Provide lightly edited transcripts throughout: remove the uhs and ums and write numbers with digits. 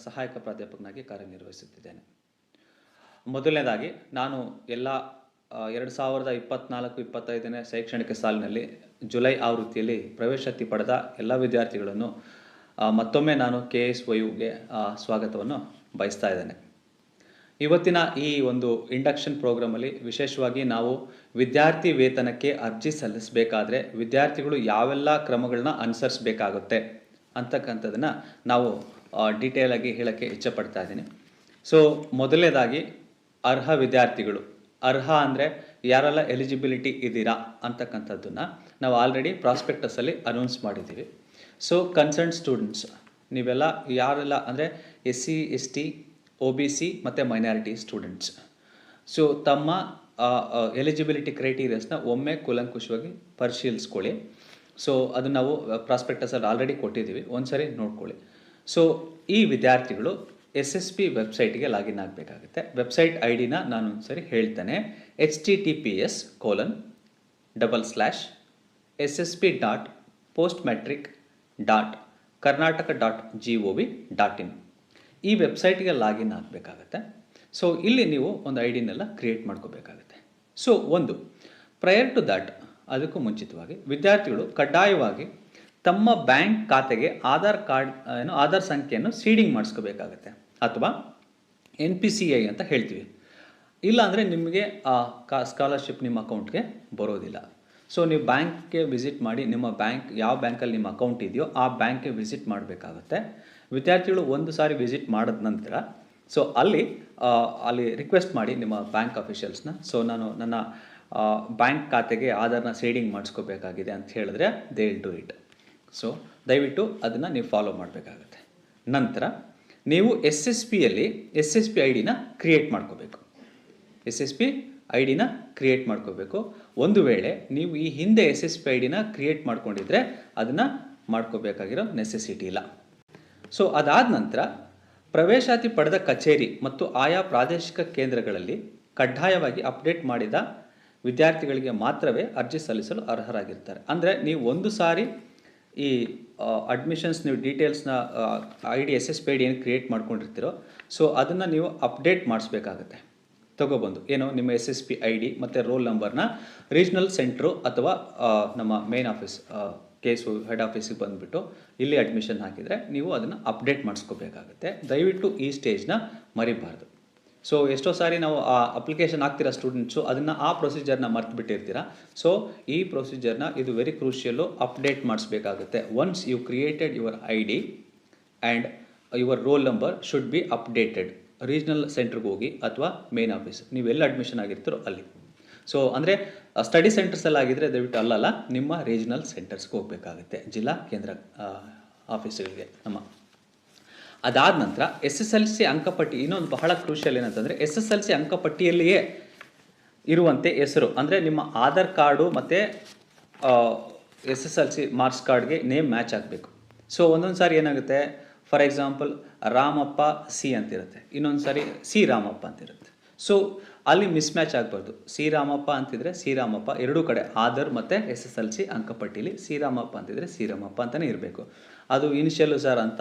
ಸಹಾಯಕ ಪ್ರಾಧ್ಯಾಪಕನಾಗಿ ಕಾರ್ಯನಿರ್ವಹಿಸುತ್ತಿದ್ದೇನೆ. ಮೊದಲನೇದಾಗಿ ನಾನು ಎಲ್ಲ 2024-25ನೇ ಶೈಕ್ಷಣಿಕ ಸಾಲಿನಲ್ಲಿ ಜುಲೈ ಆವೃತ್ತಿಯಲ್ಲಿ ಪ್ರವೇಶಾತಿ ಪಡೆದ ಎಲ್ಲ ವಿದ್ಯಾರ್ಥಿಗಳನ್ನು ಮತ್ತೊಮ್ಮೆ ನಾನು KSYUಗೆ ಸ್ವಾಗತವನ್ನು ಬಯಸ್ತಾ ಇದ್ದೇನೆ. ಇವತ್ತಿನ ಈ ಒಂದು ಇಂಡಕ್ಷನ್ ಪ್ರೋಗ್ರಾಮಲ್ಲಿ ವಿಶೇಷವಾಗಿ ನಾವು ವಿದ್ಯಾರ್ಥಿ ವೇತನಕ್ಕೆ ಅರ್ಜಿ ಸಲ್ಲಿಸಬೇಕಾದ್ರೆ ವಿದ್ಯಾರ್ಥಿಗಳು ಯಾವೆಲ್ಲ ಕ್ರಮಗಳನ್ನ ಅನುಸರಿಸಬೇಕಾಗುತ್ತೆ ಅಂತಕ್ಕಂಥದ್ದನ್ನು ನಾವು ಡೀಟೇಲ್ ಆಗಿ ಹೇಳೋಕ್ಕೆ ಇಚ್ಛೆಪಡ್ತಾ ಇದ್ದೀನಿ. ಸೊ ಮೊದಲನೇದಾಗಿ ಅರ್ಹ ವಿದ್ಯಾರ್ಥಿಗಳು, ಅರ್ಹ ಅಂದರೆ ಯಾರೆಲ್ಲ ಎಲಿಜಿಬಿಲಿಟಿ ಇದ್ದೀರಾ ಅಂತಕ್ಕಂಥದ್ದನ್ನು ನಾವು ಆಲ್ರೆಡಿ ಪ್ರಾಸ್ಪೆಕ್ಟಸಲ್ಲಿ ಅನೌನ್ಸ್ ಮಾಡಿದ್ದೀವಿ. ಸೊ ಕನ್ಸರ್ನ್ ಸ್ಟೂಡೆಂಟ್ಸ್ ನೀವೆಲ್ಲ ಯಾರೆಲ್ಲ ಅಂದರೆ SC ST OBC ಮತ್ತು ಮೈನಾರಿಟಿ ಸ್ಟೂಡೆಂಟ್ಸ್, ಸೊ ತಮ್ಮ ಎಲಿಜಿಬಿಲಿಟಿ ಕ್ರೈಟೀರಿಯಾಸ್ನ ಒಮ್ಮೆ ಕೂಲಂಕುಷವಾಗಿ ಪರಿಶೀಲಿಸ್ಕೊಳ್ಳಿ. ಸೊ ಅದು ನಾವು ಪ್ರಾಸ್ಪೆಕ್ಟಸಲ್ಲಿ ಆಲ್ರೆಡಿ ಕೊಟ್ಟಿದ್ದೀವಿ, ಒಂದು ಸರಿ ನೋಡ್ಕೊಳ್ಳಿ. ಸೊ ಈ ವಿದ್ಯಾರ್ಥಿಗಳು SSP ವೆಬ್ಸೈಟ್ಗೆ ಲಾಗಿನ್ ಆಗಬೇಕಾಗುತ್ತೆ. ವೆಬ್ಸೈಟ್ ID-ನ ನಾನು ಒಂದು ಸರಿ ಹೇಳ್ತೇನೆ. https://ssp.postmatric.karnataka.gov.in ಈ ವೆಬ್ಸೈಟ್ಗೆ ಲಾಗಿನ್ ಆಗಬೇಕಾಗತ್ತೆ. ಸೊ ಇಲ್ಲಿ ನೀವು ಒಂದು ಐಡಿನೆಲ್ಲ ಕ್ರಿಯೇಟ್ ಮಾಡ್ಕೋಬೇಕಾಗುತ್ತೆ. ಸೊ ಒಂದು ಪ್ರಯರ್ ಟು ದ್ಯಾಟ್, ಅದಕ್ಕೂ ಮುಂಚಿತವಾಗಿ ವಿದ್ಯಾರ್ಥಿಗಳು ಕಡ್ಡಾಯವಾಗಿ ತಮ್ಮ ಬ್ಯಾಂಕ್ ಖಾತೆಗೆ ಆಧಾರ್ ಸಂಖ್ಯೆಯನ್ನು ಸೀಡಿಂಗ್ ಮಾಡಿಸ್ಕೋಬೇಕಾಗತ್ತೆ, ಅಥವಾ NPCI ಅಂತ ಹೇಳ್ತೀವಿ. ಇಲ್ಲಾಂದರೆ ನಿಮಗೆ ಸ್ಕಾಲರ್ಶಿಪ್ ನಿಮ್ಮ ಅಕೌಂಟ್ಗೆ ಬರೋದಿಲ್ಲ. ಸೊ ನೀವು ಬ್ಯಾಂಕ್ಗೆ ವಿಸಿಟ್ ಮಾಡಿ, ನಿಮ್ಮ ಬ್ಯಾಂಕ್ ಯಾವ ಬ್ಯಾಂಕಲ್ಲಿ ನಿಮ್ಮ ಅಕೌಂಟ್ ಇದೆಯೋ ಆ ಬ್ಯಾಂಕ್ಗೆ ವಿಸಿಟ್ ಮಾಡಬೇಕಾಗುತ್ತೆ. ವಿದ್ಯಾರ್ಥಿಗಳು ಒಂದು ಸಾರಿ ವಿಸಿಟ್ ಮಾಡಿದ ನಂತರ ಸೊ ಅಲ್ಲಿ ರಿಕ್ವೆಸ್ಟ್ ಮಾಡಿ ನಿಮ್ಮ ಬ್ಯಾಂಕ್ ಅಫಿಷಿಯಲ್ಸ್ನ, ಸೊ ನಾನು ನನ್ನ ಬ್ಯಾಂಕ್ ಖಾತೆಗೆ ಆಧಾರ್ನ ಸೀಡಿಂಗ್ ಮಾಡಿಸ್ಕೋಬೇಕಾಗಿದೆ ಅಂತ ಹೇಳಿದ್ರೆ they will do it. So ದಯವಿಟ್ಟು ಅದನ್ನು ನೀವು ಫಾಲೋ ಮಾಡಬೇಕಾಗುತ್ತೆ. ನಂತರ ನೀವು SSPಯಲ್ಲಿ SSP ID-ನ ಕ್ರಿಯೇಟ್ ಮಾಡ್ಕೋಬೇಕು. SSP ID-ನ ಕ್ರಿಯೇಟ್ ಮಾಡ್ಕೋಬೇಕು. ಒಂದು ವೇಳೆ ನೀವು ಈ ಹಿಂದೆ SSP ID-ನ ಕ್ರಿಯೇಟ್ ಮಾಡ್ಕೊಂಡಿದ್ರೆ ಅದನ್ನು ಮಾಡ್ಕೋಬೇಕಾಗಿರೋ ನೆಸೆಸಿಟಿ ಇಲ್ಲ. ಸೊ ಅದಾದ ನಂತರ ಪ್ರವೇಶಾತಿ ಪಡೆದ ಕಚೇರಿ ಮತ್ತು ಆಯಾ ಪ್ರಾದೇಶಿಕ ಕೇಂದ್ರಗಳಲ್ಲಿ ಕಡ್ಡಾಯವಾಗಿ ಅಪ್ಡೇಟ್ ಮಾಡಿದ ವಿದ್ಯಾರ್ಥಿಗಳಿಗೆ ಮಾತ್ರವೇ ಅರ್ಜಿ ಸಲ್ಲಿಸಲು ಅರ್ಹರಾಗಿರ್ತಾರೆ. ಅಂದರೆ ನೀವು ಒಂದು ಸಾರಿ ಈ ಅಡ್ಮಿಷನ್ಸ್ ನೀವು ಡೀಟೇಲ್ಸ್ನ SSP ID ಏನು ಕ್ರಿಯೇಟ್ ಮಾಡ್ಕೊಂಡಿರ್ತೀರೋ ಸೊ ಅದನ್ನು ನೀವು ಅಪ್ಡೇಟ್ ಮಾಡಿಸ್ಬೇಕಾಗತ್ತೆ. ತಗೊಬಂದು ಏನು ನಿಮ್ಮ SSP ID ಮತ್ತು ರೋಲ್ ನಂಬರ್ನ ರೀಜ್ನಲ್ ಸೆಂಟ್ರು ಅಥವಾ ನಮ್ಮ ಮೇನ್ ಆಫೀಸ್ KSYU ಹೆಡ್ ಆಫೀಸಿಗೆ ಬಂದುಬಿಟ್ಟು ಇಲ್ಲಿ ಅಡ್ಮಿಷನ್ ಹಾಕಿದರೆ ನೀವು ಅದನ್ನು ಅಪ್ಡೇಟ್ ಮಾಡಿಸ್ಕೋಬೇಕಾಗುತ್ತೆ. ದಯವಿಟ್ಟು ಈ ಸ್ಟೇಜ್ನ ಮರಿಬಾರ್ದು. ಸೊ ಎಷ್ಟೋ ಸಾರಿ ನಾವು ಅಪ್ಲಿಕೇಶನ್ ಹಾಕ್ತಿರೋ ಸ್ಟೂಡೆಂಟ್ಸು ಅದನ್ನು ಆ ಪ್ರೊಸೀಜರ್ನ ಮರ್ತು ಬಿಟ್ಟಿರ್ತೀರ. ಸೊ ಈ ಪ್ರೊಸೀಜರ್ನ ಇದು ವೆರಿ ಕ್ರೂಷಿಯಲ್ಲು, ಅಪ್ಡೇಟ್ ಮಾಡಿಸ್ಬೇಕಾಗುತ್ತೆ. Once you created your ID and your roll number should be updated. Regional ಸೆಂಟ್ರಿಗೆ ಹೋಗಿ ಅಥವಾ ಮೇನ್ ಆಫೀಸ್ ನೀವೆಲ್ಲ ಅಡ್ಮಿಷನ್ ಆಗಿರ್ತೀರೋ ಅಲ್ಲಿ. ಸೊ ಅಂದರೆ ಸ್ಟಡಿ ಸೆಂಟರ್ಸಲ್ಲಿ ಆಗಿದ್ದರೆ ದಯವಿಟ್ಟು ಅಲ್ಲಲ್ಲ, ನಿಮ್ಮ ರೀಜ್ನಲ್ ಸೆಂಟರ್ಸ್ಗೆ ಹೋಗಬೇಕಾಗುತ್ತೆ, ಜಿಲ್ಲಾ ಕೇಂದ್ರ ಆಫೀಸ್ಗಳಿಗೆ ನಮ್ಮ. ಅದಾದ ನಂತರ SSLC ಅಂಕಪಟ್ಟಿ, ಇನ್ನೊಂದು ಬಹಳ ಕ್ರೂಷಿಯಲ್ ಏನಂತಂದರೆ SSLC ಅಂಕಪಟ್ಟಿಯಲ್ಲಿಯೇ ಇರುವಂತೆ ಹೆಸರು, ಅಂದರೆ ನಿಮ್ಮ ಆಧಾರ್ ಕಾರ್ಡು ಮತ್ತು SSLC ಮಾರ್ಕ್ಸ್ ಕಾರ್ಡ್ಗೆ ನೇಮ್ ಮ್ಯಾಚ್ ಆಗಬೇಕು. ಸೊ ಒಂದೊಂದು ಸಾರಿ ಏನಾಗುತ್ತೆ, ಫಾರ್ ಎಕ್ಸಾಂಪಲ್ ರಾಮಪ್ಪ C ಅಂತಿರುತ್ತೆ, ಇನ್ನೊಂದು ಸಾರಿ C ರಾಮಪ್ಪ ಅಂತಿರುತ್ತೆ. ಸೊ ಅಲ್ಲಿ ಮಿಸ್ಮ್ಯಾಚ್ ಆಗಬಾರ್ದು. C ರಾಮಪ್ಪ ಅಂತಿದ್ರೆ C ರಾಮಪ್ಪ ಎರಡೂ ಕಡೆ ಆಧಾರ್ ಮತ್ತು SSLC ಅಂಕಪಟ್ಟಿಲಿ C ರಾಮಪ್ಪ ಅಂತಿದ್ರೆ C ರಾಮಪ್ಪ ಅಂತಲೇ ಇರಬೇಕು. ಅದು ಇನಿಷಿಯಲ್ಲು ಸರ್ ಅಂತ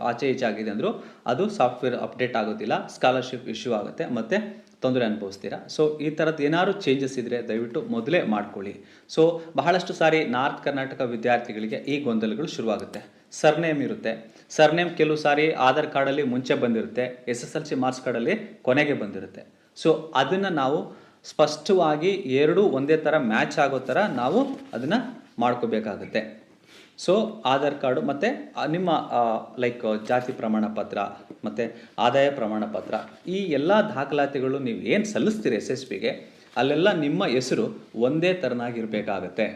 ಆಚೆ ಈಚೆ ಆಗಿದೆ ಅಂದರೂ ಅದು ಸಾಫ್ಟ್ವೇರ್ ಅಪ್ಡೇಟ್ ಆಗೋದಿಲ್ಲ, ಸ್ಕಾಲರ್ಶಿಪ್ ಇಶ್ಯೂ ಆಗುತ್ತೆ ಮತ್ತು ತೊಂದರೆ ಅನುಭವಿಸ್ತೀರಾ. ಸೊ ಈ ಥರದ್ದು ಏನಾದ್ರು ಚೇಂಜಸ್ ಇದ್ದರೆ ದಯವಿಟ್ಟು ಮೊದಲೇ ಮಾಡ್ಕೊಳ್ಳಿ. ಸೊ ಬಹಳಷ್ಟು ಸಾರಿ ನಾರ್ತ್ ಕರ್ನಾಟಕ ವಿದ್ಯಾರ್ಥಿಗಳಿಗೆ ಈ ಗೊಂದಲಗಳು ಶುರುವಾಗುತ್ತೆ. ಸರ್ನೇಮ್ ಇರುತ್ತೆ, ಸರ್ನೇಮ್ ಕೆಲವು ಸಾರಿ ಆಧಾರ್ ಕಾರ್ಡಲ್ಲಿ ಮುಂಚೆ ಬಂದಿರುತ್ತೆ, SSLC ಮಾರ್ಕ್ಸ್ ಕಾರ್ಡಲ್ಲಿ ಕೊನೆಗೆ ಬಂದಿರುತ್ತೆ. ಸೊ ಅದನ್ನು ನಾವು ಸ್ಪಷ್ಟವಾಗಿ ಎರಡೂ ಒಂದೇ ಥರ ಮ್ಯಾಚ್ ಆಗೋ ಥರ ನಾವು ಅದನ್ನು ಮಾಡ್ಕೋಬೇಕಾಗುತ್ತೆ. ಸೊ ಆಧಾರ್ ಕಾರ್ಡು ಮತ್ತು ನಿಮ್ಮ ಲೈಕ್ ಜಾತಿ ಪ್ರಮಾಣ ಪತ್ರ ಮತ್ತು ಆದಾಯ ಪ್ರಮಾಣ ಪತ್ರ, ಈ ಎಲ್ಲ ದಾಖಲಾತಿಗಳು ನೀವು ಏನು ಸಲ್ಲಿಸ್ತೀರಿ SSPಗೆ ಅಲ್ಲೆಲ್ಲ ನಿಮ್ಮ ಹೆಸರು ಒಂದೇ ಥರನಾಗಿರಬೇಕಾಗತ್ತೆ.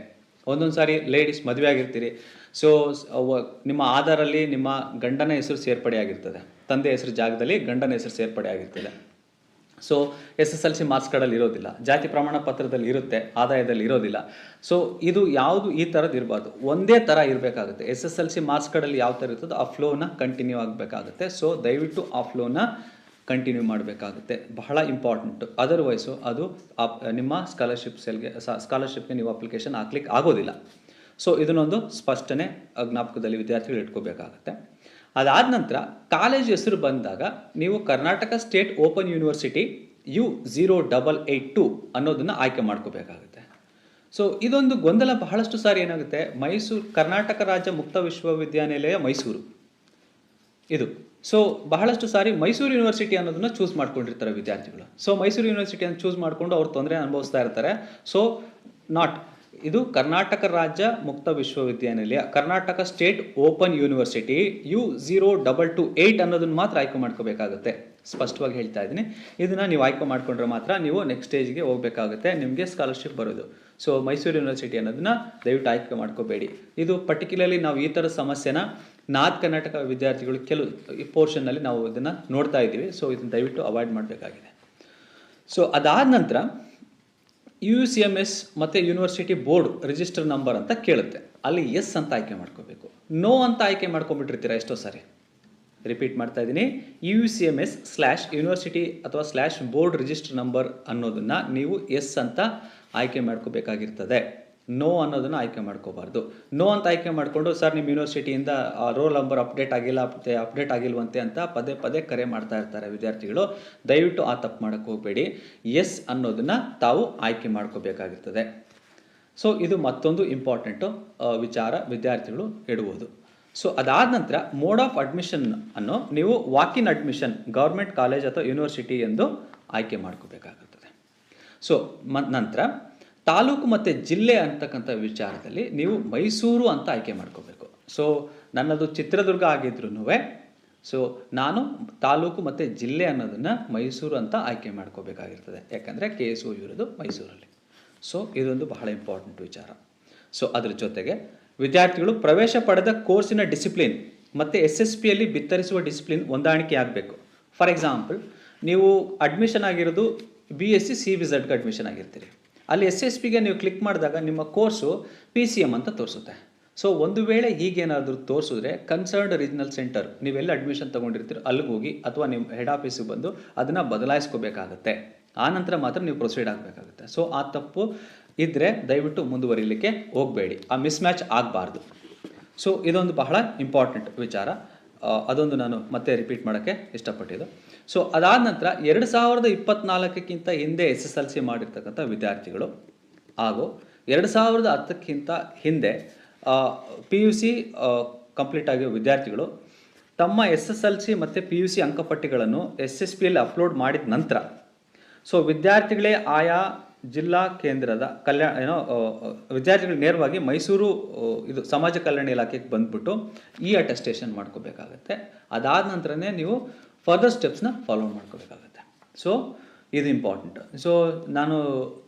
ಒಂದೊಂದು ಸಾರಿ ಲೇಡೀಸ್ ಮದುವೆ ಆಗಿರ್ತೀರಿ, ಸೊ ನಿಮ್ಮ ಆಧಾರಲ್ಲಿ ನಿಮ್ಮ ಗಂಡನ ಹೆಸರು ಸೇರ್ಪಡೆ ಆಗಿರ್ತದೆ, ತಂದೆ ಹೆಸರು ಜಾಗದಲ್ಲಿ ಗಂಡನ ಹೆಸರು ಸೇರ್ಪಡೆ ಆಗಿರ್ತದೆ. ಸೊ SSLC ಮಾರ್ಕ್ಸ್ ಕಾರ್ಡಲ್ಲಿ ಇರೋದಿಲ್ಲ, ಜಾತಿ ಪ್ರಮಾಣ ಪತ್ರದಲ್ಲಿ ಇರುತ್ತೆ, ಆದಾಯದಲ್ಲಿ ಇರೋದಿಲ್ಲ. ಸೊ ಇದು ಯಾವುದು ಈ ಥರದ್ದು ಇರಬಾರ್ದು, ಒಂದೇ ಥರ ಇರಬೇಕಾಗುತ್ತೆ. SSLC ಮಾರ್ಕ್ಸ್ ಕಾರ್ಡಲ್ಲಿ ಯಾವ ಥರ ಇರ್ತದೋ ಆ ಫ್ಲೋನ ಕಂಟಿನ್ಯೂ ಆಗಬೇಕಾಗುತ್ತೆ. ಸೊ ದಯವಿಟ್ಟು ಆ ಫ್ಲೋನ ಕಂಟಿನ್ಯೂ ಮಾಡಬೇಕಾಗುತ್ತೆ, ಬಹಳ ಇಂಪಾರ್ಟೆಂಟು. ಅದರ್ವೈಸು ಅದು ನಿಮ್ಮ ಸ್ಕಾಲರ್ಶಿಪ್ಗೆ ನೀವು ಅಪ್ಲಿಕೇಶನ್ ಹಾಕ್ಲಿಕ್ಕೆ ಆಗೋದಿಲ್ಲ. ಸೊ ಇದನ್ನೊಂದು ಸ್ಪಷ್ಟನೆ ಜ್ಞಾಪಕದಲ್ಲಿ ವಿದ್ಯಾರ್ಥಿಗಳು ಇಟ್ಕೋಬೇಕಾಗತ್ತೆ. ಅದಾದ ನಂತರ ಕಾಲೇಜ್ ಹೆಸರು ಬಂದಾಗ ನೀವು Karnataka state open university U0882 ಅನ್ನೋದನ್ನು ಆಯ್ಕೆ ಮಾಡ್ಕೋಬೇಕಾಗುತ್ತೆ. ಸೊ ಇದೊಂದು ಗೊಂದಲ ಬಹಳಷ್ಟು ಸಾರಿ ಏನಾಗುತ್ತೆ, ಕರ್ನಾಟಕ ರಾಜ್ಯ ಮುಕ್ತ ವಿಶ್ವವಿದ್ಯಾನಿಲಯ ಮೈಸೂರು ಇದು. ಸೊ ಬಹಳಷ್ಟು ಸಾರಿ ಮೈಸೂರು ಯೂನಿವರ್ಸಿಟಿ ಅನ್ನೋದನ್ನ ಚೂಸ್ ಮಾಡ್ಕೊಂಡಿರ್ತಾರೆ ವಿದ್ಯಾರ್ಥಿಗಳು. ಸೊ ಮೈಸೂರು ಯೂನಿವರ್ಸಿಟಿಯನ್ನು ಚೂಸ್ ಮಾಡಿಕೊಂಡು ಅವ್ರು ತೊಂದರೆ ಅನುಭವಿಸ್ತಾ ಇರ್ತಾರೆ. ಸೊ ಇದು ಕರ್ನಾಟಕ ರಾಜ್ಯ ಮುಕ್ತ ವಿಶ್ವವಿದ್ಯಾನಿಲಯ, Karnataka state open university U0828 ಅನ್ನೋದನ್ನ ಮಾತ್ರ ಆಯ್ಕೆ ಮಾಡ್ಕೋಬೇಕಾಗುತ್ತೆ. ಸ್ಪಷ್ಟವಾಗಿ ಹೇಳ್ತಾ ಇದ್ದೀನಿ. ಇದನ್ನು ನೀವು ಆಯ್ಕೆ ಮಾಡ್ಕೊಂಡ್ರೆ ಮಾತ್ರ ನೀವು ನೆಕ್ಸ್ಟ್ ಸ್ಟೇಜ್ಗೆ ಹೋಗಬೇಕಾಗುತ್ತೆ, ನಿಮಗೆ ಸ್ಕಾಲರ್ಶಿಪ್ ಬರೋದು. ಸೊ ಮೈಸೂರು ಯೂನಿವರ್ಸಿಟಿ ಅನ್ನೋದನ್ನ ದಯವಿಟ್ಟು ಆಯ್ಕೆ ಮಾಡ್ಕೋಬೇಡಿ. ಇದು ಪರ್ಟಿಕ್ಯುಲರ್ಲಿ ನಾವು ಈ ಥರ ಸಮಸ್ಯೆನ ನಾರ್ತ್ ಕರ್ನಾಟಕ ವಿದ್ಯಾರ್ಥಿಗಳು ಕೆಲವು ಈ ಪೋರ್ಷನ್ನಲ್ಲಿ ನಾವು ಇದನ್ನು ನೋಡ್ತಾ ಇದ್ದೀವಿ. ಸೊ ಇದನ್ನು ದಯವಿಟ್ಟು ಅವಾಯ್ಡ್ ಮಾಡಬೇಕಾಗಿದೆ. ಸೊ ಅದಾದ ನಂತರ UCMS ಮತ್ತು ಯೂನಿವರ್ಸಿಟಿ ಬೋರ್ಡ್ ರಿಜಿಸ್ಟರ್ ನಂಬರ್ ಅಂತ ಕೇಳುತ್ತೆ. ಅಲ್ಲಿ ಎಸ್ ಅಂತ ಆಯ್ಕೆ ಮಾಡ್ಕೋಬೇಕು. ನೋ ಅಂತ ಆಯ್ಕೆ ಮಾಡ್ಕೊಂಡ್ಬಿಟ್ಟಿರ್ತೀರ ಎಷ್ಟೋ ಸಾರಿ. ರಿಪೀಟ್ ಮಾಡ್ತಾ ಇದ್ದೀನಿ, UCMS/ಯೂನಿವರ್ಸಿಟಿ ಅಥವಾ /ಬೋರ್ಡ್ ರಿಜಿಸ್ಟರ್ ನಂಬರ್ ಅನ್ನೋದನ್ನು ನೀವು ಎಸ್ ಅಂತ ಆಯ್ಕೆ ಮಾಡ್ಕೋಬೇಕಾಗಿರ್ತದೆ. ನೋ ಅನ್ನೋದನ್ನು ಆಯ್ಕೆ ಮಾಡ್ಕೋಬಾರ್ದು. ನೋ ಅಂತ ಆಯ್ಕೆ ಮಾಡಿಕೊಂಡು ಸರ್ ನಿಮ್ಮ ಯೂನಿವರ್ಸಿಟಿಯಿಂದ ರೋಲ್ ನಂಬರ್ ಅಪ್ಡೇಟ್ ಆಗಿಲ್ವಂತೆ ಅಂತ ಪದೇ ಪದೇ ಕರೆ ಮಾಡ್ತಾ ಇರ್ತಾರೆ ವಿದ್ಯಾರ್ಥಿಗಳು. ದಯವಿಟ್ಟು ಆ ತಪ್ಪು ಮಾಡೋಕ್ಕೆ ಹೋಗಬೇಡಿ. ಎಸ್ ಅನ್ನೋದನ್ನು ತಾವು ಆಯ್ಕೆ ಮಾಡ್ಕೋಬೇಕಾಗಿರ್ತದೆ. ಸೊ ಇದು ಮತ್ತೊಂದು ಇಂಪಾರ್ಟೆಂಟು ವಿಚಾರ ವಿದ್ಯಾರ್ಥಿಗಳು ಇಡುವುದು. ಸೊ ಅದಾದ ನಂತರ ಮೋಡ್ ಆಫ್ ಅಡ್ಮಿಷನ್ ಅನ್ನು ನೀವು ವಾಕ್-ಇನ್ ಅಡ್ಮಿಷನ್, ಗೌರ್ಮೆಂಟ್ ಕಾಲೇಜ್ ಅಥವಾ ಯೂನಿವರ್ಸಿಟಿ ಎಂದು ಆಯ್ಕೆ ಮಾಡ್ಕೋಬೇಕಾಗುತ್ತದೆ. ಸೊ ನಂತರ ತಾಲೂಕು ಮತ್ತು ಜಿಲ್ಲೆ ಅಂತಕ್ಕಂಥ ವಿಚಾರದಲ್ಲಿ ನೀವು ಮೈಸೂರು ಅಂತ ಆಯ್ಕೆ ಮಾಡ್ಕೋಬೇಕು. ಸೊ ನನ್ನದು ಚಿತ್ರದುರ್ಗ ಆಗಿದ್ರೂ ಸೊ ನಾನು ತಾಲೂಕು ಮತ್ತು ಜಿಲ್ಲೆ ಅನ್ನೋದನ್ನು ಮೈಸೂರು ಅಂತ ಆಯ್ಕೆ ಮಾಡ್ಕೋಬೇಕಾಗಿರ್ತದೆ. ಯಾಕಂದರೆ KSU ಇರೋದು ಮೈಸೂರಲ್ಲಿ. ಸೊ ಇದೊಂದು ಬಹಳ ಇಂಪಾರ್ಟೆಂಟ್ ವಿಚಾರ. ಸೊ ಅದ್ರ ಜೊತೆಗೆ ವಿದ್ಯಾರ್ಥಿಗಳು ಪ್ರವೇಶ ಪಡೆದ ಕೋರ್ಸಿನ ಡಿಸಿಪ್ಲಿನ್ ಮತ್ತು SSPಯಲ್ಲಿ ಬಿತ್ತರಿಸುವ ಡಿಸಿಪ್ಲಿನ್ ಹೊಂದಾಣಿಕೆ ಆಗಬೇಕು. ಫಾರ್ ಎಕ್ಸಾಂಪಲ್, ನೀವು ಅಡ್ಮಿಷನ್ ಆಗಿರೋದು BSc CBZಗೆ ಅಡ್ಮಿಷನ್ ಆಗಿರ್ತೀರಿ. ಅಲ್ಲಿ SSPಗೆ ನೀವು ಕ್ಲಿಕ್ ಮಾಡಿದಾಗ ನಿಮ್ಮ ಕೋರ್ಸು PCM ಅಂತ ತೋರಿಸುತ್ತೆ. ಸೊ ಒಂದು ವೇಳೆ ಹೀಗೇನಾದರೂ ತೋರಿಸಿದ್ರೆ ಕನ್ಸರ್ನ್ಡ್ ರೀಜನಲ್ ಸೆಂಟರ್, ನೀವೆಲ್ಲ ಅಡ್ಮಿಷನ್ ತೊಗೊಂಡಿರ್ತೀರೋ ಅಲ್ಲಿಗೆ ಹೋಗಿ ಅಥವಾ ನಿಮ್ಮ ಹೆಡ್ ಆಫೀಸಿಗೆ ಬಂದು ಅದನ್ನು ಬದಲಾಯಿಸ್ಕೋಬೇಕಾಗತ್ತೆ. ಆ ನಂತರ ಮಾತ್ರ ನೀವು ಪ್ರೊಸೀಡ್ ಆಗಬೇಕಾಗುತ್ತೆ. ಸೊ ಆ ತಪ್ಪು ಇದ್ದರೆ ದಯವಿಟ್ಟು ಮುಂದುವರಿಲಿಕ್ಕೆ ಹೋಗಬೇಡಿ. ಆ ಮಿಸ್ಮ್ಯಾಚ್ ಆಗಬಾರ್ದು. ಸೊ ಇದೊಂದು ಬಹಳ ಇಂಪಾರ್ಟೆಂಟ್ ವಿಚಾರ. ಅದೊಂದು ನಾನು ಮತ್ತೆ ರಿಪೀಟ್ ಮಾಡೋಕ್ಕೆ ಇಷ್ಟಪಟ್ಟಿದ್ದು. ಸೊ ಅದಾದ ನಂತರ 2024ಕ್ಕಿಂತ ಹಿಂದೆ SSLC ಮಾಡಿರ್ತಕ್ಕಂಥ ವಿದ್ಯಾರ್ಥಿಗಳು ಹಾಗೂ 2010ಕ್ಕಿಂತ ಹಿಂದೆ PUC ಕಂಪ್ಲೀಟ್ ಆಗಿರೋ ವಿದ್ಯಾರ್ಥಿಗಳು ತಮ್ಮ SSLC ಮತ್ತು PUC ಅಂಕಪಟ್ಟಿಗಳನ್ನು SSPಯಲ್ಲಿ ಅಪ್ಲೋಡ್ ಮಾಡಿದ ನಂತರ ಸೊ ವಿದ್ಯಾರ್ಥಿಗಳೇ ಆಯಾ ಜಿಲ್ಲಾ ಕೇಂದ್ರದ ವಿದ್ಯಾರ್ಥಿಗಳು ನೇರವಾಗಿ ಮೈಸೂರು ಇದು ಸಮಾಜ ಕಲ್ಯಾಣ ಇಲಾಖೆಗೆ ಬಂದುಬಿಟ್ಟು ಅಟೆಸ್ಟೇಷನ್ ಮಾಡ್ಕೋಬೇಕಾಗತ್ತೆ. ಅದಾದ ನಂತರನೇ ನೀವು ಫರ್ದರ್ ಸ್ಟೆಪ್ಸ್ನ ಫಾಲೋ ಮಾಡ್ಕೋಬೇಕಾಗತ್ತೆ. ಸೊ ಇದು ಇಂಪಾರ್ಟೆಂಟ್. ಸೊ ನಾನು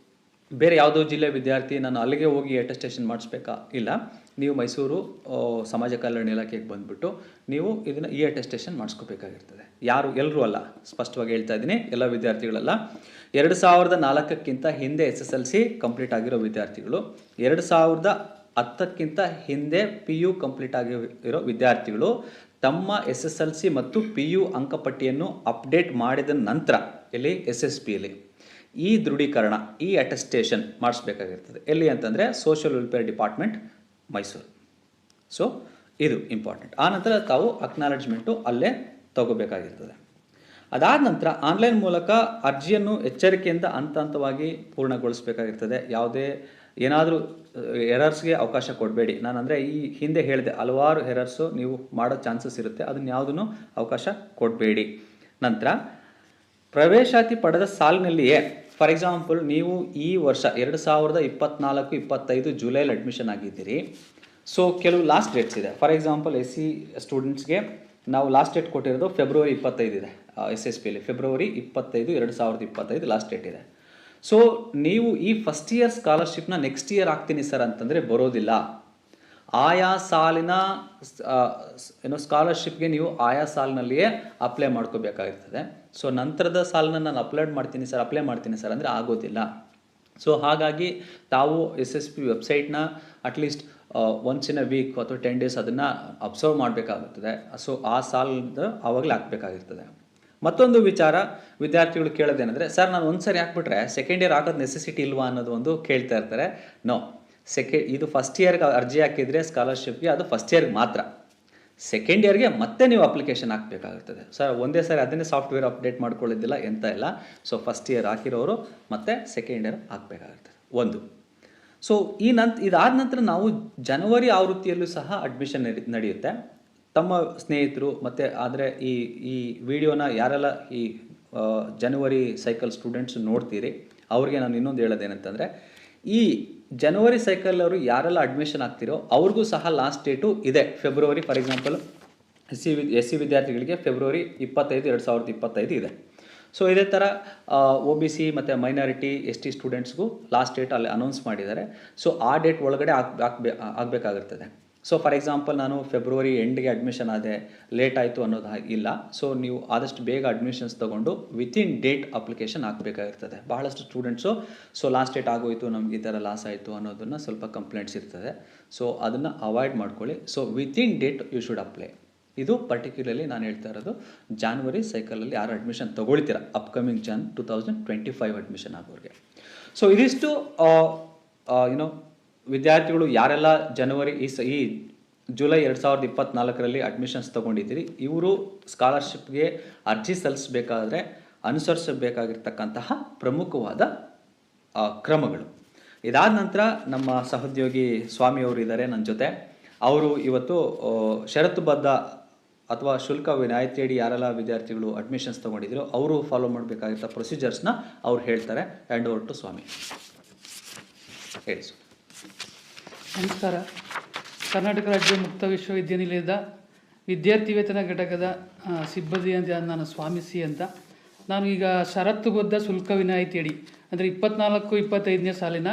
ಬೇರೆ ಯಾವುದೋ ಜಿಲ್ಲೆ ವಿದ್ಯಾರ್ಥಿ ನಾನು ಅಲ್ಲಿಗೆ ಹೋಗಿ ಅಟೆಸ್ಟೇಷನ್ ಮಾಡಿಸ್ಬೇಕಾ? ಇಲ್ಲ, ನೀವು ಮೈಸೂರು ಸಮಾಜ ಕಲ್ಯಾಣ ಇಲಾಖೆಗೆ ಬಂದುಬಿಟ್ಟು ನೀವು ಇದನ್ನು ಅಟೆಸ್ಟೇಷನ್ ಮಾಡಿಸ್ಕೋಬೇಕಾಗಿರ್ತದೆ. ಎಲ್ಲರೂ ಅಲ್ಲ, ಸ್ಪಷ್ಟವಾಗಿ ಹೇಳ್ತಾ ಇದ್ದೀನಿ, ಎಲ್ಲ ವಿದ್ಯಾರ್ಥಿಗಳಲ್ಲ. 2004ಕ್ಕಿಂತ ಹಿಂದೆ SSLC ಕಂಪ್ಲೀಟ್ ಆಗಿರೋ ವಿದ್ಯಾರ್ಥಿಗಳು, 2010ಕ್ಕಿಂತ ಹಿಂದೆ PU ಕಂಪ್ಲೀಟ್ ಆಗಿರೋ ವಿದ್ಯಾರ್ಥಿಗಳು ತಮ್ಮ SSLC ಮತ್ತು PU ಅಂಕಪಟ್ಟಿಯನ್ನು ಅಪ್ಡೇಟ್ ಮಾಡಿದ ನಂತರ ಇಲ್ಲಿ SSPಯಲ್ಲಿ ಈ ದೃಢೀಕರಣ, ಅಟೆಸ್ಟೇಷನ್ ಮಾಡಿಸ್ಬೇಕಾಗಿರ್ತದೆ. ಎಲ್ಲಿ ಅಂತಂದರೆ social welfare department, Mysuru. So ಇದು ಇಂಪಾರ್ಟೆಂಟ್. ಆನಂತರ ತಾವು ಅಕ್ನಾಲೆಜ್ಮೆಂಟು ಅಲ್ಲೇ ತಗೋಬೇಕಾಗಿರ್ತದೆ. ಅದಾದ ನಂತರ ಆನ್ಲೈನ್ ಮೂಲಕ ಅರ್ಜಿಯನ್ನು ಎಚ್ಚರಿಕೆಯಿಂದ ಹಂತವಾಗಿ ಪೂರ್ಣಗೊಳಿಸಬೇಕಾಗಿರ್ತದೆ. ಯಾವುದೇ ಏನಾದರೂ ಎರರ್ಸ್ಗೆ ಅವಕಾಶ ಕೊಡಬೇಡಿ. ನಾನು ಅಂದರೆ ಈ ಹಿಂದೆ ಹೇಳಿದೆ ಹಲವಾರು ಎರರ್ಸು ನೀವು ಮಾಡೋ ಚಾನ್ಸಸ್ ಇರುತ್ತೆ, ಅದನ್ನು ಯಾವುದನ್ನು ಅವಕಾಶ ಕೊಡಬೇಡಿ. ನಂತರ ಪ್ರವೇಶಾತಿ ಪಡೆದ ಸಾಲಿನಲ್ಲಿಯೇ, ಫಾರ್ ಎಕ್ಸಾಂಪಲ್ ನೀವು ಈ ವರ್ಷ 2024-25 ಜುಲೈಲಿ ಅಡ್ಮಿಷನ್ ಆಗಿದ್ದೀರಿ. ಸೊ ಕೆಲವು ಲಾಸ್ಟ್ ಡೇಟ್ಸ್ ಇದೆ. ಫಾರ್ ಎಕ್ಸಾಂಪಲ್ SC ಸ್ಟೂಡೆಂಟ್ಸ್ಗೆ ನಾವು ಲಾಸ್ಟ್ ಡೇಟ್ ಕೊಟ್ಟಿರೋದು ಫೆಬ್ರವರಿ 25 ಇದೆ. SSPಯಲ್ಲಿ ಫೆಬ್ರವರಿ 25, 2025 ಲಾಸ್ಟ್ ಡೇಟ್ ಇದೆ. ಸೊ ನೀವು ಈ ಫಸ್ಟ್ ಇಯರ್ ಸ್ಕಾಲರ್ಶಿಪ್ನ ನೆಕ್ಸ್ಟ್ ಇಯರ್ ಆಗ್ತೀನಿ ಸರ್ ಅಂತಂದರೆ ಬರೋದಿಲ್ಲ. ಆಯಾ ಸಾಲಿನ ಸ್ಕಾಲರ್ಶಿಪ್ಗೆ ನೀವು ಆಯಾ ಸಾಲಿನಲ್ಲಿಯೇ ಅಪ್ಲೈ ಮಾಡ್ಕೋಬೇಕಾಗಿರ್ತದೆ. ಸೊ ನಂತರದ ಸಾಲನ್ನ ನಾನು ಅಪ್ಲೈ ಮಾಡ್ತೀನಿ ಸರ್ ಅಂದರೆ ಆಗೋದಿಲ್ಲ. ಸೊ ಹಾಗಾಗಿ ತಾವು SSP ವೆಬ್ಸೈಟ್ನ at least once in a week ಅಥವಾ 10 days ಅದನ್ನು ಅಬ್ಸರ್ವ್ ಮಾಡಬೇಕಾಗುತ್ತದೆ. ಸೊ ಆ ಸಾಲದ ಆವಾಗಲೇ ಹಾಕಬೇಕಾಗಿರ್ತದೆ. ಮತ್ತೊಂದು ವಿಚಾರ ವಿದ್ಯಾರ್ಥಿಗಳು ಕೇಳೋದೇನೆಂದರೆ, ಸರ್ ನಾನು ಒಂದು ಸರಿ ಹಾಕ್ಬಿಟ್ರೆ ಸೆಕೆಂಡ್ ಇಯರ್ ಆಗೋದು ನೆಸೆಸಿಟಿ ಇಲ್ವಾ ಅನ್ನೋದು ಒಂದು ಕೇಳ್ತಾ ಇರ್ತಾರೆ. ನೋ, ಇದು ಫಸ್ಟ್ ಇಯರ್ಗೆ ಅರ್ಜಿ ಹಾಕಿದರೆ ಸ್ಕಾಲರ್ಶಿಪ್ಗೆ ಅದು ಫಸ್ಟ್ ಇಯರ್ಗೆ ಮಾತ್ರ. ಸೆಕೆಂಡ್ ಇಯರ್ಗೆ ಮತ್ತೆ ನೀವು ಅಪ್ಲಿಕೇಶನ್ ಹಾಕಬೇಕಾಗುತ್ತದೆ. ಸರ್ ಒಂದೇ ಸಾರಿ ಅದನ್ನೇ ಸಾಫ್ಟ್ವೇರ್ ಅಪ್ಡೇಟ್ ಮಾಡ್ಕೊಳ್ಳೋದಿಲ್ಲ ಎಂತ ಇಲ್ಲ. ಸೊ ಫಸ್ಟ್ ಇಯರ್ ಹಾಕಿರೋರು ಮತ್ತೆ ಸೆಕೆಂಡ್ ಇಯರ್ ಹಾಕಬೇಕಾಗುತ್ತದೆ ಒಂದು. ಸೊ ಇದಾದ ನಂತರ ನಾವು ಜನವರಿ ಆವೃತ್ತಿಯಲ್ಲೂ ಸಹ ಅಡ್ಮಿಷನ್ ನಡೆಯುತ್ತೆ. ತಮ್ಮ ಸ್ನೇಹಿತರು ಮತ್ತು ಆದರೆ ಈ ವಿಡಿಯೋನ ಯಾರೆಲ್ಲ ಈ ಜನವರಿ ಸೈಕಲ್ ಸ್ಟೂಡೆಂಟ್ಸ್ ನೋಡ್ತೀರಿ ಅವ್ರಿಗೆ ನಾನು ಇನ್ನೊಂದು ಹೇಳೋದೇನಂತಂದರೆ, ಈ ಜನವರಿ ಸೈಕಲ್ ಅವರು ಯಾರೆಲ್ಲ ಅಡ್ಮಿಷನ್ ಆಗ್ತಿರೋ ಅವ್ರಿಗೂ ಸಹ ಲಾಸ್ಟ್ ಡೇಟು ಇದೆ. February for example S C ವಿದ್ಯಾರ್ಥಿಗಳಿಗೆ ಫೆಬ್ರವರಿ 25, 2025 ಇದೆ. ಸೊ ಇದೇ ಥರ OBC ಮತ್ತು ಮೈನಾರಿಟಿ ST ಸ್ಟೂಡೆಂಟ್ಸ್ಗೂ ಲಾಸ್ಟ್ ಡೇಟ್ ಅಲ್ಲಿ ಅನೌನ್ಸ್ ಮಾಡಿದ್ದಾರೆ. ಸೊ ಆ ಡೇಟ್ ಒಳಗಡೆ ಆಗಬೇಕಾಗಿರ್ತದೆ. ಸೊ ಫಾರ್ ಎಕ್ಸಾಂಪಲ್ ನಾನು ಫೆಬ್ರವರಿ ಎಂಡ್ಗೆ ಅಡ್ಮಿಷನ್ ಆದೆ, ಲೇಟ್ ಆಯಿತು ಅನ್ನೋದು ಇಲ್ಲ. ಸೊ ನೀವು ಆದಷ್ಟು ಬೇಗ ಅಡ್ಮಿಷನ್ಸ್ ತೊಗೊಂಡು ವಿತಿನ್ ಡೇಟ್ ಅಪ್ಲಿಕೇಶನ್ ಹಾಕಬೇಕಾಗಿರ್ತದೆ. ಬಹಳಷ್ಟು ಸ್ಟೂಡೆಂಟ್ಸು ಸೊ ಲಾಸ್ಟ್ ಡೇಟ್ ಆಗೋಯಿತು, ನಮ್ಗೆ ಈ ಥರ ಲಾಸ್ ಆಯಿತು ಅನ್ನೋದನ್ನು ಸ್ವಲ್ಪ ಕಂಪ್ಲೇಂಟ್ಸ್ ಇರ್ತದೆ. ಸೊ ಅದನ್ನು ಅವಾಯ್ಡ್ ಮಾಡ್ಕೊಳ್ಳಿ. So within date you should apply. ಇದು ಪರ್ಟಿಕ್ಯುಲರ್ಲಿ ನಾನು ಹೇಳ್ತಾ ಇರೋದು ಜಾನ್ವರಿ ಸೈಕಲಲ್ಲಿ ಯಾರು ಅಡ್ಮಿಷನ್ ತೊಗೊಳ್ತೀರ ಅಪ್ಕಮಿಂಗ್ 2025 ಅಡ್ಮಿಷನ್ ಆಗೋರಿಗೆ. ಸೊ ಇದಿಷ್ಟು ವಿದ್ಯಾರ್ಥಿಗಳು ಯಾರೆಲ್ಲ ಜನವರಿ ಈ ಜುಲೈ 2024ರಲ್ಲಿ ಅಡ್ಮಿಷನ್ಸ್ ತೊಗೊಂಡಿದ್ದೀರಿ, ಇವರು ಸ್ಕಾಲರ್ಶಿಪ್ಗೆ ಅರ್ಜಿ ಸಲ್ಲಿಸಬೇಕಾದ್ರೆ ಅನುಸರಿಸಬೇಕಾಗಿರ್ತಕ್ಕಂತಹ ಪ್ರಮುಖವಾದ ಕ್ರಮಗಳು. ಇದಾದ ನಂತರ ನಮ್ಮ ಸಹೋದ್ಯೋಗಿ ಸ್ವಾಮಿಯವರು ಇದ್ದಾರೆ ನನ್ನ ಜೊತೆ. ಅವರು ಇವತ್ತು ಷರತ್ತುಬದ್ಧ ಅಥವಾ ಶುಲ್ಕ ವಿನಾಯಿತಿಯಡಿ ಯಾರೆಲ್ಲ ವಿದ್ಯಾರ್ಥಿಗಳು ಅಡ್ಮಿಷನ್ಸ್ ತೊಗೊಂಡಿದ್ರು ಅವರು ಫಾಲೋ ಮಾಡಬೇಕಾಗಿದ್ದ ಪ್ರೊಸೀಜರ್ಸ್ನ ಅವ್ರು ಹೇಳ್ತಾರೆ. ಹ್ಯಾಂಡ್ ಓವರ್ ಟು ಸ್ವಾಮಿ. ಹೇಳಿ ಸರ್. ನಮಸ್ಕಾರ. ಕರ್ನಾಟಕ ರಾಜ್ಯ ಮುಕ್ತ ವಿಶ್ವವಿದ್ಯಾನಿಲಯದ ವಿದ್ಯಾರ್ಥಿ ವೇತನ ಘಟಕದ ಸಿಬ್ಬಂದಿ ಅಂತ ನಾನು ಸ್ವಾಮಿ ಸಿ ಅಂತ. ನಾನು ಈಗ ಷರತ್ತುಬದ್ಧ ಶುಲ್ಕ ವಿನಾಯಿತಿಯಡಿ ಅಂದರೆ 24-25ನೇ ಸಾಲಿನ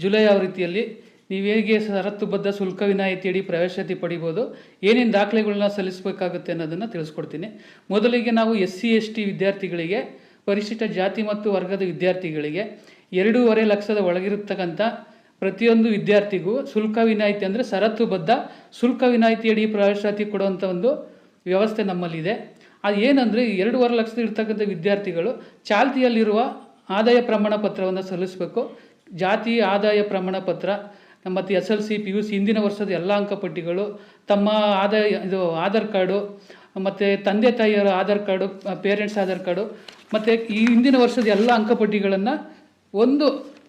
ಜುಲೈ ಆವೃತ್ತಿಯಲ್ಲಿ ನೀವು ಹೇಗೆ ಷರತ್ತುಬದ್ಧ ಶುಲ್ಕ ವಿನಾಯಿತಿಯಡಿ ಪ್ರವೇಶಾತಿ ಪಡಿಬೋದು, ಏನೇನು ದಾಖಲೆಗಳನ್ನ ಸಲ್ಲಿಸಬೇಕಾಗುತ್ತೆ ಅನ್ನೋದನ್ನು ತಿಳಿಸ್ಕೊಡ್ತೀನಿ. ಮೊದಲಿಗೆ ನಾವು SC ST ವಿದ್ಯಾರ್ಥಿಗಳಿಗೆ, ಪರಿಶಿಷ್ಟ ಜಾತಿ ಮತ್ತು ವರ್ಗದ ವಿದ್ಯಾರ್ಥಿಗಳಿಗೆ 2.5 ಲಕ್ಷದ ಒಳಗಿರತಕ್ಕಂಥ ಪ್ರತಿಯೊಂದು ವಿದ್ಯಾರ್ಥಿಗೂ ಶುಲ್ಕ ವಿನಾಯಿತಿ ಅಂದರೆ ಷರತ್ತುಬದ್ಧ ಶುಲ್ಕ ವಿನಾಯಿತಿಯಡಿ ಪ್ರವೇಶಾತಿ ಕೊಡುವಂಥ ಒಂದು ವ್ಯವಸ್ಥೆ ನಮ್ಮಲ್ಲಿದೆ. ಅದು ಏನಂದರೆ 2.5 ಲಕ್ಷದ ಇರ್ತಕ್ಕಂಥ ವಿದ್ಯಾರ್ಥಿಗಳು ಚಾಲ್ತಿಯಲ್ಲಿರುವ ಆದಾಯ ಪ್ರಮಾಣ ಪತ್ರವನ್ನು ಸಲ್ಲಿಸಬೇಕು. ಜಾತಿ ಆದಾಯ ಪ್ರಮಾಣ ಪತ್ರ ಮತ್ತು SLC PUC ಹಿಂದಿನ ವರ್ಷದ ಎಲ್ಲ ಅಂಕಪಟ್ಟಿಗಳು, ತಮ್ಮ ಆಧಾರ್ ಕಾರ್ಡು ಮತ್ತು ತಂದೆ ತಾಯಿಯರ Aadhaar card, parents Aadhaar card ಮತ್ತು ಈ ಹಿಂದಿನ ವರ್ಷದ ಎಲ್ಲ ಅಂಕಪಟ್ಟಿಗಳನ್ನು ಒಂದು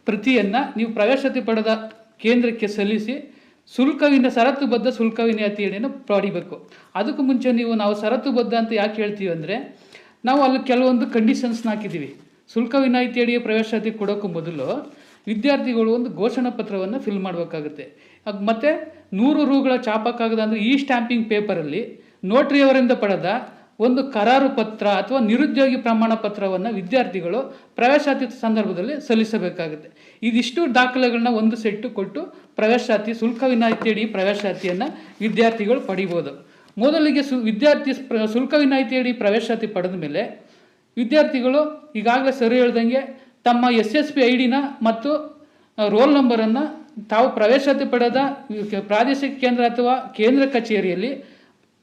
ಪ್ರತಿಯನ್ನು ನೀವು ಪ್ರವೇಶಾತಿ ಪಡೆದ ಕೇಂದ್ರಕ್ಕೆ ಸಲ್ಲಿಸಿ ಷರತ್ತುಬದ್ಧ ಶುಲ್ಕ ವಿನಾಯಿತಿಯನ್ನು ಪಡಿಬೇಕು. ಅದಕ್ಕೂ ಮುಂಚೆ ನಾವು ಷರತ್ತುಬದ್ಧ ಅಂತ ಯಾಕೆ ಹೇಳ್ತೀವಿ ಅಂದರೆ, ನಾವು ಅಲ್ಲಿ ಕೆಲವೊಂದು ಕಂಡೀಷನ್ಸ್ನ ಹಾಕಿದ್ದೀವಿ. ಶುಲ್ಕ ವಿನಾಯಿತಿಯಡಿ ಪ್ರವೇಶಾತಿ ಕೊಡೋಕ್ಕೂ ಮೊದಲು ವಿದ್ಯಾರ್ಥಿಗಳು ಒಂದು ಘೋಷಣಾ ಪತ್ರವನ್ನು ಫಿಲ್ ಮಾಡಬೇಕಾಗುತ್ತೆ. ಮತ್ತು 100 ರೂಗಳ ಚಾಪ ಕಾಗದ ಅಂದರೆ ಈ ಸ್ಟ್ಯಾಂಪಿಂಗ್ ಪೇಪರಲ್ಲಿ ನೋಟ್ರಿಯವರಿಂದ ಪಡೆದ ಒಂದು ಕರಾರು ಪತ್ರ ಅಥವಾ ನಿರುದ್ಯೋಗಿ ಪ್ರಮಾಣ ಪತ್ರವನ್ನು ವಿದ್ಯಾರ್ಥಿಗಳು ಪ್ರವೇಶಾತಿ ಸಂದರ್ಭದಲ್ಲಿ ಸಲ್ಲಿಸಬೇಕಾಗುತ್ತೆ. ಇದಿಷ್ಟು ದಾಖಲೆಗಳನ್ನ ಒಂದು ಸೆಟ್ಟು ಕೊಟ್ಟು ಪ್ರವೇಶಾತಿ ಶುಲ್ಕ ವಿನಾಯಿತಿಯಡಿ ಪ್ರವೇಶಾತಿಯನ್ನು ವಿದ್ಯಾರ್ಥಿಗಳು ಪಡಿಬೋದು. ಮೊದಲಿಗೆ ಶುಲ್ಕ ವಿನಾಯಿತಿಯಡಿ ಪ್ರವೇಶಾತಿ ಪಡೆದ ಮೇಲೆ ವಿದ್ಯಾರ್ಥಿಗಳು ಈಗಾಗಲೇ ಸರಿ ಹೇಳ್ದಂಗೆ ತಮ್ಮ SSP ID ಮತ್ತು ರೋಲ್ ನಂಬರನ್ನು ತಾವು ಪ್ರವೇಶಾತಿ ಪಡೆದ ಪ್ರಾದೇಶಿಕ ಕೇಂದ್ರ ಅಥವಾ ಕೇಂದ್ರ ಕಚೇರಿಯಲ್ಲಿ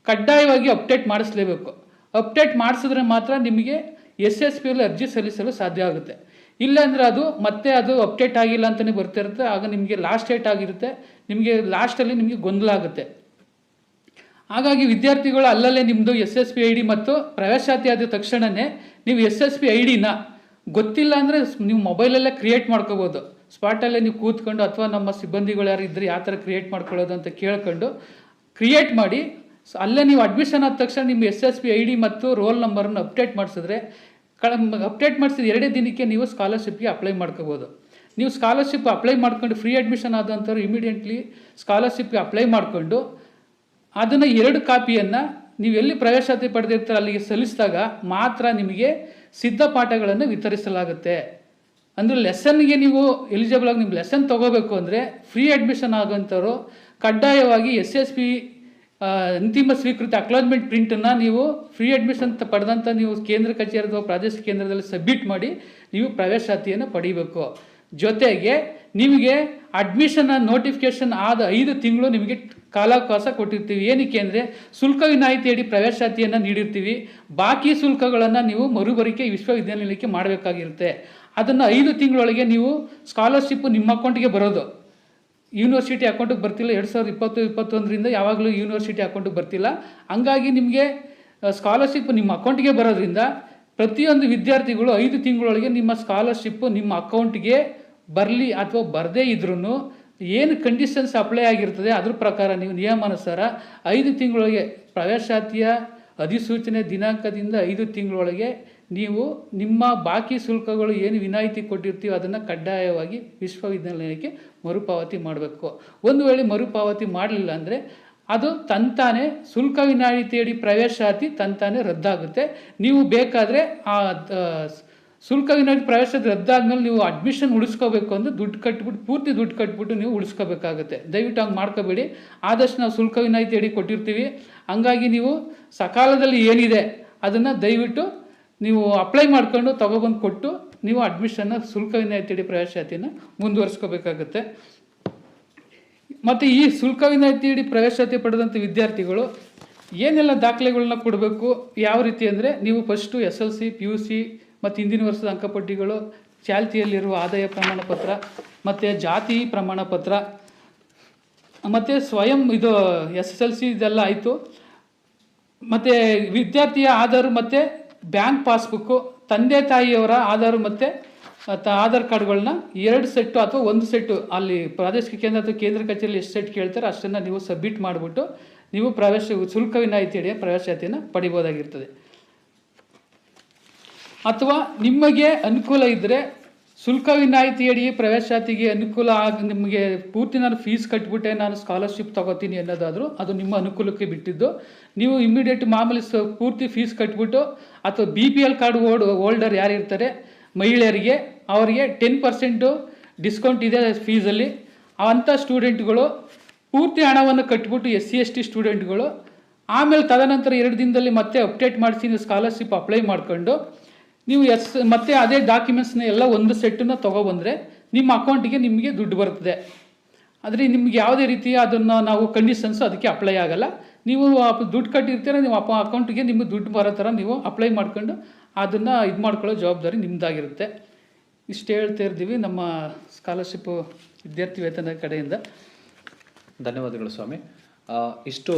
ಕಡ್ಡಾಯವಾಗಿ ಅಪ್ಡೇಟ್ ಮಾಡಿಸಲೇಬೇಕು. ಅಪ್ಡೇಟ್ ಮಾಡಿಸಿದ್ರೆ ಮಾತ್ರ ನಿಮಗೆ SSPಯಲ್ಲಿ ಅರ್ಜಿ ಸಲ್ಲಿಸಲು ಸಾಧ್ಯ ಆಗುತ್ತೆ. ಇಲ್ಲಾಂದರೆ ಅದು ಅಪ್ಡೇಟ್ ಆಗಿಲ್ಲ ಅಂತಲೇ ಬರ್ತಿರುತ್ತೆ. ಆಗ ನಿಮಗೆ ಲಾಸ್ಟ್ ಡೇಟ್ ಆಗಿರುತ್ತೆ, ನಿಮಗೆ ಲಾಸ್ಟಲ್ಲಿ ನಿಮಗೆ ಗೊಂದಲ ಆಗುತ್ತೆ. ಹಾಗಾಗಿ ವಿದ್ಯಾರ್ಥಿಗಳು ಅಲ್ಲಲ್ಲೇ ನಿಮ್ಮದು SSP ID ಮತ್ತು ಪ್ರವೇಶಾತಿ ಆದ ತಕ್ಷಣವೇ ನೀವು SSP ID ಗೊತ್ತಿಲ್ಲ ಅಂದರೆ ನೀವು ಮೊಬೈಲಲ್ಲೇ ಕ್ರಿಯೇಟ್ ಮಾಡ್ಕೋಬೋದು. ಸ್ಪಾಟಲ್ಲೇ ನೀವು ಕೂತ್ಕೊಂಡು ಅಥವಾ ನಮ್ಮ ಸಿಬ್ಬಂದಿಗಳು ಯಾರು ಇದ್ದರೆ ಯಾವ ಥರ ಕ್ರಿಯೇಟ್ ಮಾಡ್ಕೊಳ್ಳೋದು ಅಂತ ಕೇಳ್ಕೊಂಡು ಕ್ರಿಯೇಟ್ ಮಾಡಿ ಅಲ್ಲೇ ನೀವು ಅಡ್ಮಿಷನ್ ಆದ ತಕ್ಷಣ ನಿಮ್ಮ SSP ID ಮತ್ತು ರೋಲ್ ನಂಬರನ್ನು ಅಪ್ಡೇಟ್ ಮಾಡಿಸಿದ್ರೆ ಅಪ್ಡೇಟ್ ಮಾಡಿಸಿದ 2 ದಿನಕ್ಕೆ ನೀವು ಸ್ಕಾಲರ್ಶಿಪ್ಗೆ ಅಪ್ಲೈ ಮಾಡ್ಕೋಬೋದು. ನೀವು ಸ್ಕಾಲರ್ಶಿಪ್ ಅಪ್ಲೈ ಮಾಡ್ಕೊಂಡು ಫ್ರೀ ಅಡ್ಮಿಷನ್ ಆದಂಥವ್ರು ಇಮಿಡಿಯೇಟ್ಲಿ ಸ್ಕಾಲರ್ಶಿಪ್ಗೆ ಅಪ್ಲೈ ಮಾಡಿಕೊಂಡು ಅದನ್ನು 2 ಕಾಪಿಯನ್ನು ನೀವು ಎಲ್ಲಿ ಪ್ರವೇಶಾತಿ ಪಡೆದಿರ್ತಾರೆ ಅಲ್ಲಿಗೆ ಸಲ್ಲಿಸಿದಾಗ ಮಾತ್ರ ನಿಮಗೆ ಸಿದ್ಧ ಪಾಠಗಳನ್ನು ವಿತರಿಸಲಾಗುತ್ತೆ. ಅಂದರೆ ಲೆಸನ್ಗೆ ನೀವು ಎಲಿಜಿಬಲ್ ಆಗಿ ನಿಮ್ಮ ಲೆಸನ್ ತೊಗೋಬೇಕು ಅಂದರೆ ಫ್ರೀ ಅಡ್ಮಿಷನ್ ಆಗೋಂಥವ್ರು ಕಡ್ಡಾಯವಾಗಿ SSP ಅಂತಿಮ ಸ್ವೀಕೃತಿ ಅಕ್ನಾಲಜ್ಮೆಂಟ್ ಪ್ರಿಂಟನ್ನು ನೀವು ಫ್ರೀ ಅಡ್ಮಿಷನ್ ಪಡೆದಂಥ ನೀವು ಕೇಂದ್ರ ಕಚೇರಿ ಅಥವಾ ಪ್ರಾದೇಶಿಕ ಕೇಂದ್ರದಲ್ಲಿ ಸಬ್ಮಿಟ್ ಮಾಡಿ ನೀವು ಪ್ರವೇಶಾತಿಯನ್ನು ಪಡಿಬೇಕು. ಜೊತೆಗೆ ನಿಮಗೆ ಅಡ್ಮಿಷನ್ ನೋಟಿಫಿಕೇಷನ್ ಆದ 5 ತಿಂಗಳು ನಿಮಗೆ ಕಾಲಾವಕಾಶ ಕೊಟ್ಟಿರ್ತೀವಿ. ಏನಕ್ಕೆ ಅಂದರೆ ಶುಲ್ಕ ವಿನಾಯಿತಿಯಡಿ ಪ್ರವೇಶಾತಿಯನ್ನು ನೀಡಿರ್ತೀವಿ. ಬಾಕಿ ಶುಲ್ಕಗಳನ್ನು ನೀವು ಮರುಬರಿಕೆ ವಿಶ್ವವಿದ್ಯಾನಿಲಯಕ್ಕೆ ಮಾಡಬೇಕಾಗಿರುತ್ತೆ. ಅದನ್ನು 5 ತಿಂಗಳೊಳಗೆ ನೀವು ಸ್ಕಾಲರ್ಶಿಪ್ಪು ನಿಮ್ಮ ಅಕೌಂಟಿಗೆ ಬರೋದು. ಯೂನಿವರ್ಸಿಟಿ ಅಕೌಂಟಿಗೆ ಬರ್ತಿಲ್ಲ. 2020-21ರಿಂದ ಯಾವಾಗಲೂ ಯೂನಿವರ್ಸಿಟಿ ಅಕೌಂಟಿಗೆ ಬರ್ತಿಲ್ಲ. ಹಂಗಾಗಿ ನಿಮಗೆ ಸ್ಕಾಲರ್ಶಿಪ್ ನಿಮ್ಮ ಅಕೌಂಟಿಗೆ ಬರೋದ್ರಿಂದ ಪ್ರತಿಯೊಂದು ವಿದ್ಯಾರ್ಥಿಗಳು 5 ತಿಂಗಳೊಳಗೆ ನಿಮ್ಮ ಸ್ಕಾಲರ್ಶಿಪ್ಪು ನಿಮ್ಮ ಅಕೌಂಟಿಗೆ ಬರಲಿ ಅಥವಾ ಬರದೇ ಇದ್ರೂ ಏನು ಕಂಡೀಷನ್ಸ್ ಅಪ್ಲೈ ಆಗಿರ್ತದೆ ಅದ್ರ ಪ್ರಕಾರ ನೀವು ನಿಯಮಾನುಸಾರ 5 ತಿಂಗಳೊಳಗೆ ಪ್ರವೇಶಾತಿಯ ಅಧಿಸೂಚನೆ ದಿನಾಂಕದಿಂದ 5 ತಿಂಗಳೊಳಗೆ ನೀವು ನಿಮ್ಮ ಬಾಕಿ ಶುಲ್ಕಗಳು ಏನು ವಿನಾಯಿತಿ ಕೊಟ್ಟಿರ್ತೀವಿ ಅದನ್ನು ಕಡ್ಡಾಯವಾಗಿ ವಿಶ್ವವಿದ್ಯಾನಿಲಯಕ್ಕೆ ಮರುಪಾವತಿ ಮಾಡಬೇಕು. ಒಂದು ವೇಳೆ ಮರುಪಾವತಿ ಮಾಡಲಿಲ್ಲ ಅಂದರೆ ಅದು ತಂತಾನೆ ಶುಲ್ಕ ವಿನಾಯಿತಿಯಡಿ ಪ್ರವೇಶಾತಿ ತಂತಾನೆ ರದ್ದಾಗುತ್ತೆ. ನೀವು ಬೇಕಾದರೆ ಆ ಶುಲ್ಕ ವಿನಾಯಿತಿ ಪ್ರವೇಶಾತಿ ರದ್ದಾದ್ಮೇಲೆ ನೀವು ಅಡ್ಮಿಷನ್ ಉಳಿಸ್ಕೋಬೇಕು ಅಂದರೆ ದುಡ್ಡು ಕಟ್ಬಿಟ್ಟು ಪೂರ್ತಿ ದುಡ್ಡು ಕಟ್ಬಿಟ್ಟು ನೀವು ಉಳಿಸ್ಕೋಬೇಕಾಗುತ್ತೆ. ದಯವಿಟ್ಟು ಹಂಗೆ ಮಾಡ್ಕೋಬೇಡಿ. ಆದಷ್ಟು ನಾವು ಶುಲ್ಕ ವಿನಾಯಿತಿಯಡಿ ಕೊಟ್ಟಿರ್ತೀವಿ. ಹಂಗಾಗಿ ನೀವು ಸಕಾಲದಲ್ಲಿ ಏನಿದೆ ಅದನ್ನು ದಯವಿಟ್ಟು ನೀವು ಅಪ್ಲೈ ಮಾಡ್ಕೊಂಡು ತೊಗೊಬಂದು ಕೊಟ್ಟು ನೀವು ಅಡ್ಮಿಷನ್ನ ಶುಲ್ಕ ವಿನಾಯಿತಿಯಡಿ ಪ್ರವೇಶಾತಿಯನ್ನು ಮುಂದುವರಿಸ್ಕೋಬೇಕಾಗುತ್ತೆ. ಮತ್ತು ಈ ಶುಲ್ಕ ವಿನಾಯಿತಿಯಡಿ ಪ್ರವೇಶಾತಿ ಪಡೆದಂಥ ವಿದ್ಯಾರ್ಥಿಗಳು ಏನೆಲ್ಲ ದಾಖಲೆಗಳನ್ನ ಕೊಡಬೇಕು, ಯಾವ ರೀತಿ ಅಂದರೆ ನೀವು ಫಸ್ಟು SLC PUC ಮತ್ತು ಹಿಂದಿನ ವರ್ಷದ ಅಂಕಪಟ್ಟಿಗಳು, ಚಾಲ್ತಿಯಲ್ಲಿರುವ ಆದಾಯ ಪ್ರಮಾಣ ಪತ್ರ ಮತ್ತು ಜಾತಿ ಪ್ರಮಾಣ ಪತ್ರ ಮತ್ತು ಸ್ವಯಂ ಇದು SSLC ಇದೆಲ್ಲ ಆಯಿತು. ಮತ್ತು ವಿದ್ಯಾರ್ಥಿಯ ಆಧಾರ್ ಮತ್ತು ಬ್ಯಾಂಕ್ ಪಾಸ್ಬುಕ್ಕು, ತಂದೆ ತಾಯಿಯವರ ಆಧಾರ್ ಮತ್ತು ಆಧಾರ್ ಕಾರ್ಡ್ಗಳನ್ನ 2 ಸೆಟ್ಟು ಅಥವಾ 1 ಸೆಟ್ಟು ಅಲ್ಲಿ ಪ್ರಾದೇಶಿಕ ಕೇಂದ್ರ ಅಥವಾ ಕೇಂದ್ರ ಕಚೇರಿಯಲ್ಲಿ ಎಷ್ಟು ಸೆಟ್ ಕೇಳ್ತಾರೆ ಅಷ್ಟನ್ನು ನೀವು ಸಬ್ಮಿಟ್ ಮಾಡಿಬಿಟ್ಟು ನೀವು ಶುಲ್ಕ ವಿನಾಯಿತಿಯಡಿಯ ಪ್ರವೇಶಾತಿಯನ್ನು ಪಡಿಬೋದಾಗಿರ್ತದೆ. ಅಥವಾ ನಿಮಗೆ ಅನುಕೂಲ ಇದ್ದರೆ ಶುಲ್ಕ ವಿನಾಯಿತಿಯಡಿ ಪ್ರವೇಶಾತಿಗೆ ಅನುಕೂಲ ನಿಮಗೆ ಪೂರ್ತಿ ನಾನು ಫೀಸ್ ಕಟ್ಬಿಟ್ಟೆ ನಾನು ಸ್ಕಾಲರ್ಶಿಪ್ ತೊಗೋತೀನಿ ಅನ್ನೋದಾದರೂ ಅದು ನಿಮ್ಮ ಅನುಕೂಲಕ್ಕೆ ಬಿಟ್ಟಿದ್ದು. ನೀವು ಇಮ್ಮಿಡಿಯೇಟ್ ಮಾಮೂಲಿ ಪೂರ್ತಿ ಫೀಸ್ ಕಟ್ಬಿಟ್ಟು ಅಥವಾ BPL ಕಾರ್ಡ್ ಹೋಲ್ಡರ್ ಯಾರಿರ್ತಾರೆ ಮಹಿಳೆಯರಿಗೆ ಅವರಿಗೆ 10% ಡಿಸ್ಕೌಂಟ್ ಇದೆ ಫೀಸಲ್ಲಿ. ಅಂಥ ಸ್ಟೂಡೆಂಟ್ಗಳು ಪೂರ್ತಿ ಹಣವನ್ನು ಕಟ್ಬಿಟ್ಟು SC ST ಸ್ಟೂಡೆಂಟ್ಗಳು ಆಮೇಲೆ ತದನಂತರ 2 ದಿನದಲ್ಲಿ ಮತ್ತೆ ಅಪ್ಡೇಟ್ ಮಾಡಿಸಿ ನೀವು ಸ್ಕಾಲರ್ಶಿಪ್ ಅಪ್ಲೈ ಮಾಡ್ಕೊಂಡು ನೀವು ಮತ್ತೆ ಅದೇ ಡಾಕ್ಯುಮೆಂಟ್ಸ್ನ ಎಲ್ಲ ಒಂದು ಸೆಟ್ಟನ್ನು ತೊಗೊಬಂದರೆ ನಿಮ್ಮ ಅಕೌಂಟಿಗೆ ನಿಮಗೆ ದುಡ್ಡು ಬರ್ತದೆ. ಆದರೆ ನಿಮ್ಗೆ ಯಾವುದೇ ರೀತಿಯ ಅದನ್ನು ನಾವು ಕಂಡೀಷನ್ಸು ಅದಕ್ಕೆ ಅಪ್ಲೈ ಆಗೋಲ್ಲ. ನೀವು ದುಡ್ಡು ಕಟ್ಟಿರ್ತೀರ, ನೀವು ಅಕೌಂಟಿಗೆ ನಿಮಗೆ ದುಡ್ಡು ಬರೋ ಥರ ನೀವು ಅಪ್ಲೈ ಮಾಡ್ಕೊಂಡು ಅದನ್ನು ಇದು ಮಾಡ್ಕೊಳ್ಳೋ ಜವಾಬ್ದಾರಿ ನಿಮ್ಮದಾಗಿರುತ್ತೆ. ಇಷ್ಟು ಹೇಳ್ತಾ ಇರ್ತೀವಿ ನಮ್ಮ ಸ್ಕಾಲರ್ಶಿಪ್ಪು ವಿದ್ಯಾರ್ಥಿ ವೇತನ ಕಡೆಯಿಂದ. ಧನ್ಯವಾದಗಳು ಸ್ವಾಮಿ. ಇಷ್ಟು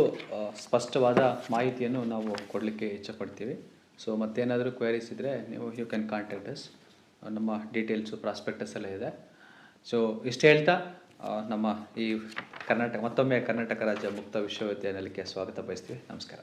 ಸ್ಪಷ್ಟವಾದ ಮಾಹಿತಿಯನ್ನು ನಾವು ಕೊಡಲಿಕ್ಕೆ ಇಚ್ಛಪಡ್ತೀವಿ. ಸೊ ಮತ್ತೇನಾದರೂ ಕ್ವೈರೀಸ್ ಇದ್ದರೆ ನೀವು ಯು ಕ್ಯಾನ್ ಕಾಂಟ್ಯಾಕ್ಟ್ ಅಸ್. ನಮ್ಮ ಡೀಟೇಲ್ಸು ಪ್ರಾಸ್ಪೆಕ್ಟಸ್ ಎಲ್ಲ ಇದೆ. ಸೊ ಇಷ್ಟು ಹೇಳ್ತಾ ನಮ್ಮ ಈ ಮತ್ತೊಮ್ಮೆ ಕರ್ನಾಟಕ ರಾಜ್ಯ ಮುಕ್ತ ವಿಶ್ವವಿದ್ಯಾನಿಲಯಕ್ಕೆ ಸ್ವಾಗತ ಬಯಸ್ತೀವಿ. ನಮಸ್ಕಾರ.